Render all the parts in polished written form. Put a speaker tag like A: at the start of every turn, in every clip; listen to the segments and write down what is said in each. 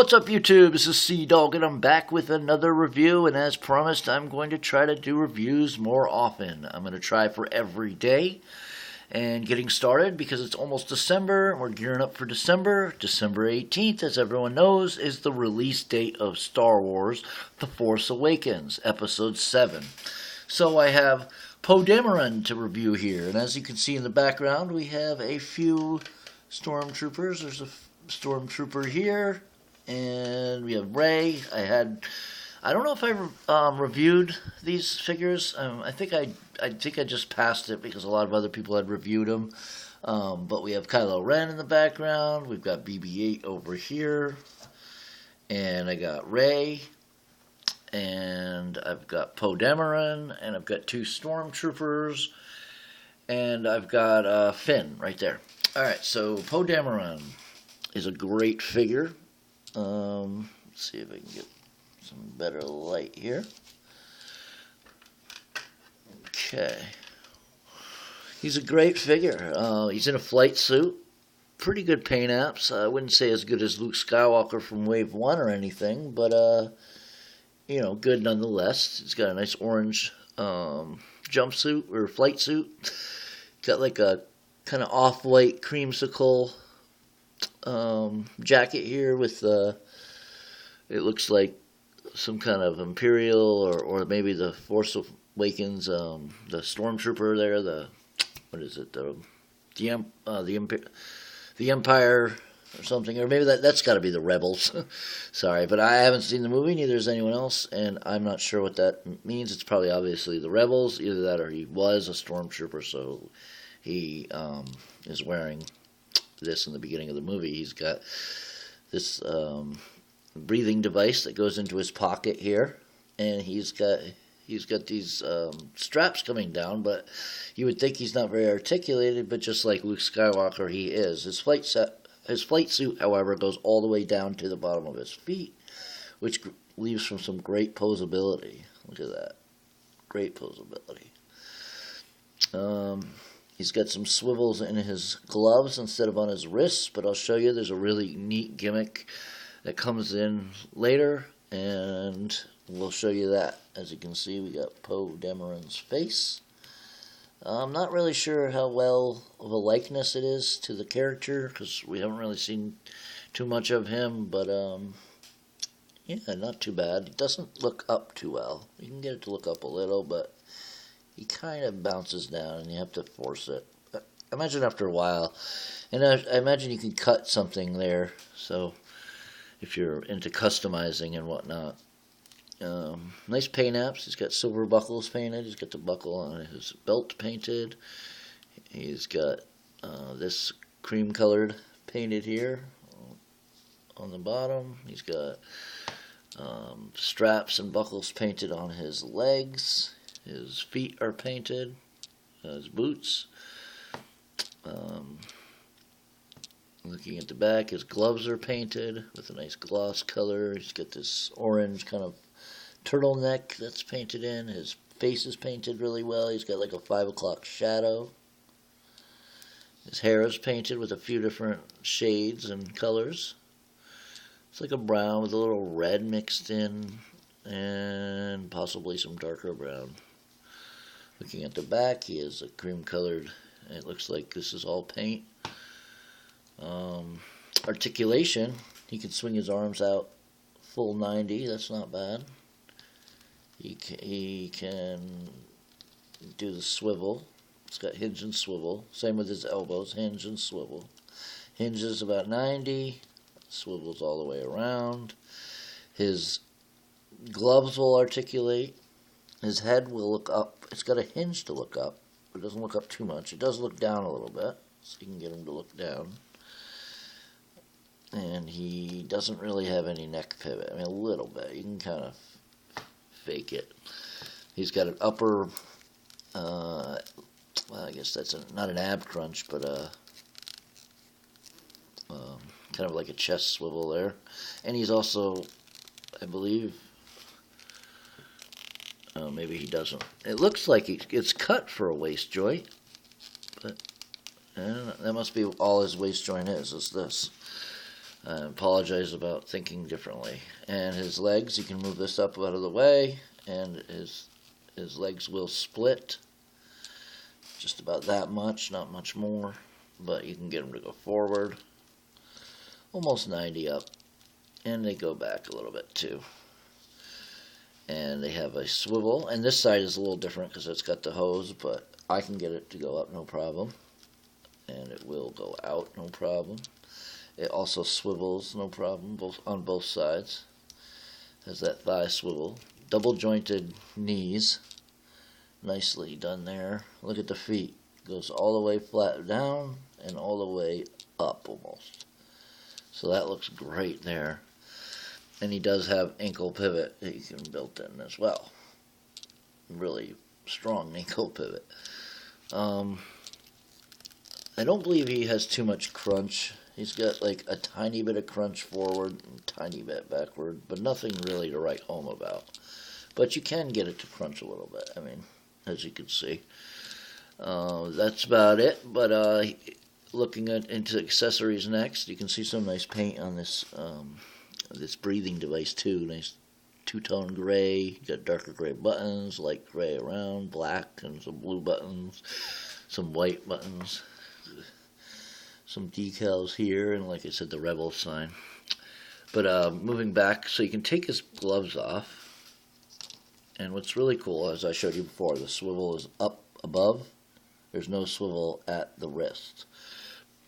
A: What's up, YouTube? This is Sea-Dog, and I'm back with another review, and as promised, I'm going to try to do reviews more often. I'm going to try for every day, and getting started, because it's almost December, and we're gearing up for December. December 18th, as everyone knows, is the release date of Star Wars The Force Awakens, Episode 7. So I have POE DAMERON to review here, and as you can see in the background, we have a few stormtroopers. There's a stormtrooper here. And we have Rey. I don't know if I reviewed these figures. I think I just passed it because a lot of other people had reviewed them. But we have Kylo Ren in the background. We've got BB-8 over here, and I got Rey, and I've got POE DAMERON, and I've got two stormtroopers, and I've got Finn right there. All right, so POE DAMERON is a great figure. Let's see if I can get some better light here. Okay. He's a great figure. He's in a flight suit. Pretty good paint apps. I wouldn't say as good as Luke Skywalker from Wave 1 or anything, but, you know, good nonetheless. He's got a nice orange jumpsuit or flight suit. Got like a kind of off-white creamsicle jacket here with it looks like some kind of Imperial or maybe the Force Awakens the stormtrooper there, what is it, the Empire or something, or maybe that's got to be the Rebels. Sorry, but I haven't seen the movie, neither has anyone else, and I'm not sure what that means. It's probably obviously the Rebels, either that or he was a stormtrooper, so he is wearing this in the beginning of the movie. He's got this breathing device that goes into his pocket here, and he's got these straps coming down, but you would think he's not very articulated, but just like Luke Skywalker, he is. His flight suit, however, goes all the way down to the bottom of his feet, which leaves from some great posability. Look at that. Great posability. He's got some swivels in his gloves instead of on his wrists, but I'll show you. There's a really neat gimmick that comes in later, and we'll show you that. As you can see, we got POE DAMERON's face. I'm not really sure how well of a likeness it is to the character, because we haven't really seen too much of him, but yeah, not too bad. It doesn't look up too well. You can get it to look up a little, but he kind of bounces down, and you have to force it. I imagine after a while, and I imagine you can cut something there, so if you're into customizing and whatnot. Nice paint apps. He's got silver buckles painted. He's got the buckle on his belt painted. He's got this cream-colored painted here on the bottom. He's got straps and buckles painted on his legs. His feet are painted, his boots. Looking at the back, his gloves are painted with a nice gloss color. He's got this orange kind of turtleneck that's painted in. His face is painted really well. He's got like a 5 o'clock shadow. His hair is painted with a few different shades and colors. It's like a brown with a little red mixed in, and possibly some darker brown. Looking at the back, he has a cream colored, it looks like this is all paint. Articulation, he can swing his arms out full 90, that's not bad. He can do the swivel. It's got hinge and swivel. Same with his elbows, hinge and swivel. Hinges about 90, swivels all the way around. His gloves will articulate. His head will look up. It's got a hinge to look up, but it doesn't look up too much. It does look down a little bit, so you can get him to look down. And he doesn't really have any neck pivot. I mean, a little bit. You can kind of fake it. He's got an upper, well, I guess that's not an ab crunch, but kind of like a chest swivel there. And he's also, I believe, maybe he doesn't. It looks like it's cut for a waist joint, but that must be all his waist joint is this. I apologize about thinking differently. And his legs, you can move this up out of the way, and his legs will split. Just about that much, not much more. But you can get them to go forward. Almost 90 up. And they go back a little bit too. And they have a swivel. And this side is a little different because it's got the hose, but I can get it to go up no problem. And it will go out no problem. It also swivels no problem on both sides. Has that thigh swivel. Double jointed knees. Nicely done there. Look at the feet. Goes all the way flat down and all the way up almost. So that looks great there. And he does have ankle pivot that you can built in as well. Really strong ankle pivot. I don't believe he has too much crunch. He's got like a tiny bit of crunch forward and a tiny bit backward, but nothing really to write home about. But you can get it to crunch a little bit, I mean, as you can see. That's about it, but looking into accessories next, you can see some nice paint on this this breathing device too. Nice two-tone gray. You got darker gray buttons, light gray around, black, and some blue buttons, some white buttons, some decals here, and like I said, the Rebel sign. But moving back, so you can take his gloves off, and what's really cool, as I showed you before, the swivel is up above. There's no swivel at the wrist,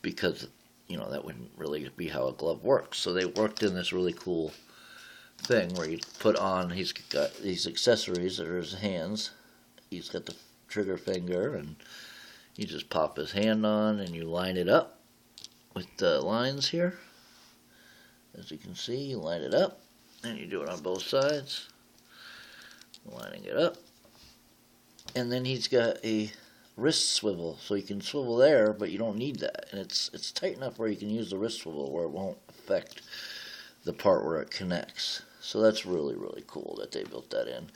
A: because, you know, that wouldn't really be how a glove works. So they worked in this really cool thing where you put on, he's got these accessories that are his hands. He's got the trigger finger, and you just pop his hand on and you line it up with the lines here. As you can see, you line it up, and you do it on both sides, lining it up. And then he's got a wrist swivel, so you can swivel there, but you don't need that. And it's tight enough where you can use the wrist swivel where it won't affect the part where it connects. So that's really, really cool that they built that in.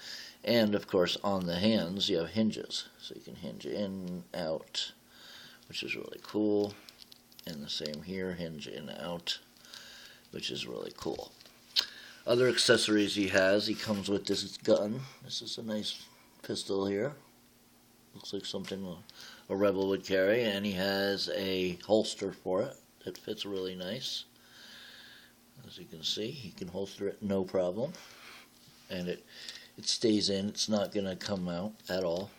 A: And of course, on the hands, you have hinges, so you can hinge in, out, which is really cool. And the same here, hinge in, out, which is really cool. Other accessories he comes with this gun. This is a nice pistol here. Looks like something a Rebel would carry, and he has a holster for it that fits really nice. As you can see, he can holster it no problem, and it stays in. It's not going to come out at all.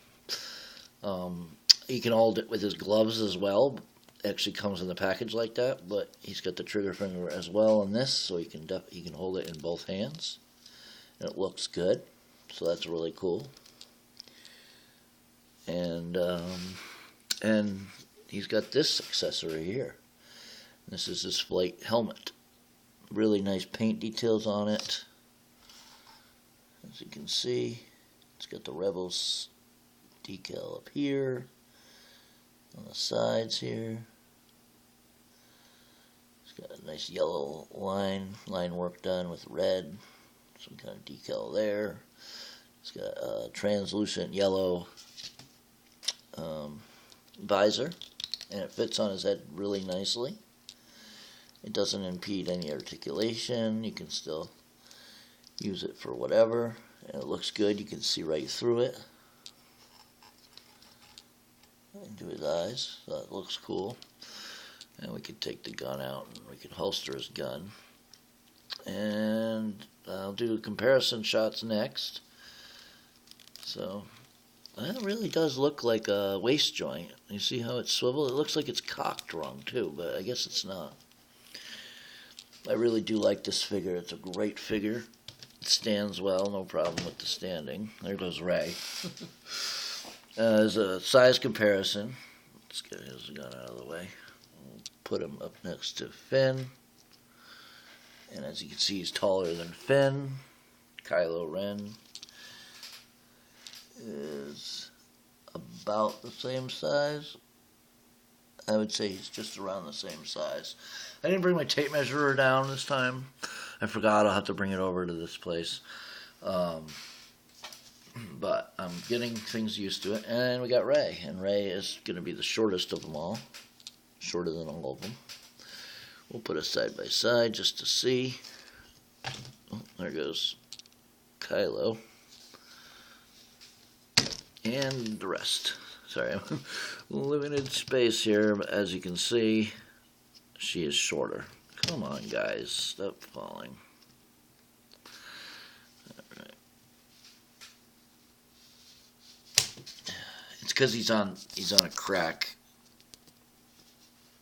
A: He can hold it with his gloves as well. Actually comes in the package like that, but he's got the trigger finger as well on this, so he can hold it in both hands, and it looks good. So that's really cool. And he's got this accessory here. This is his flight helmet. Really nice paint details on it. As you can see, it's got the Rebels decal up here, on the sides here. It's got a nice yellow line work done with red, some kind of decal there. It's got a translucent yellow visor, and it fits on his head really nicely. It doesn't impede any articulation. You can still use it for whatever, and it looks good. You can see right through it into his eyes, so it looks cool. And we could take the gun out and we can holster his gun. And I'll do comparison shots next. So that really does look like a waist joint. You see how it's swiveled? It looks like it's cocked wrong too, but I guess it's not. I really do like this figure. It's a great figure. It stands well, no problem with the standing. There goes Ray. As a size comparison, let's get his gun out of the way. We'll put him up next to Finn. And as you can see, he's taller than Finn. Kylo Ren is about the same size. I would say he's just around the same size. I didn't bring my tape measurer down this time. I forgot. I'll have to bring it over to this place. But I'm getting things used to it. And we got Rey. And Rey is going to be the shortest of them all. Shorter than all of them. We'll put it side by side just to see. Oh, there goes Kylo. And the rest. Sorry, I'm limited space here, but as you can see, she is shorter. Come on, guys, stop falling. Alright. It's because he's on a crack,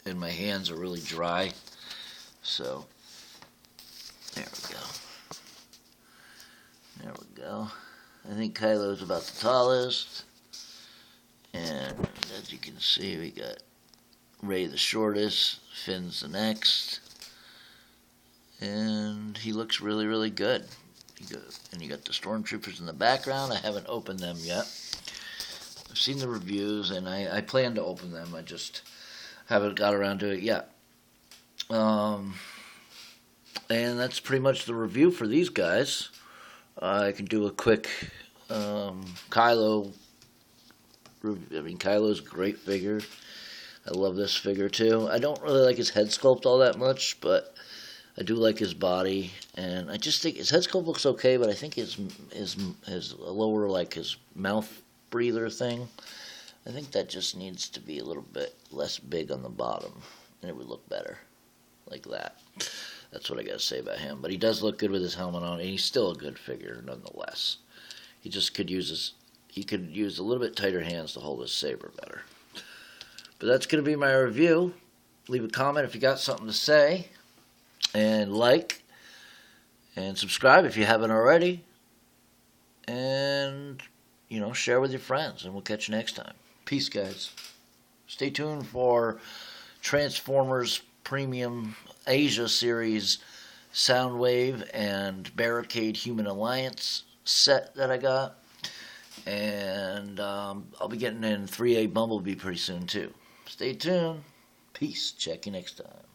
A: and my hands are really dry. So there we go. There we go. I think Kylo's about the tallest. And as you can see, we got Rey the shortest, Finn's the next. And he looks really, really good. And you got the stormtroopers in the background. I haven't opened them yet. I've seen the reviews, and I plan to open them. I just haven't got around to it yet. And that's pretty much the review for these guys. I can do a quick Kylo. I mean, Kylo's a great figure. I love this figure too. I don't really like his head sculpt all that much, but I do like his body, and I just think his head sculpt looks okay. But I think his lower, like his mouth breather thing, I think that just needs to be a little bit less big on the bottom, and it would look better like that. That's what I gotta say about him. But he does look good with his helmet on, and he's still a good figure nonetheless. He just could use he could use a little bit tighter hands to hold his saber better. But that's gonna be my review. Leave a comment if you got something to say, and like and subscribe if you haven't already, and share with your friends, and we'll catch you next time. Peace, guys. Stay tuned for Transformers Premium Asia Series Soundwave and Barricade Human Alliance set that I got. And I'll be getting in 3A Bumblebee pretty soon too. Stay tuned. Peace. Check you next time.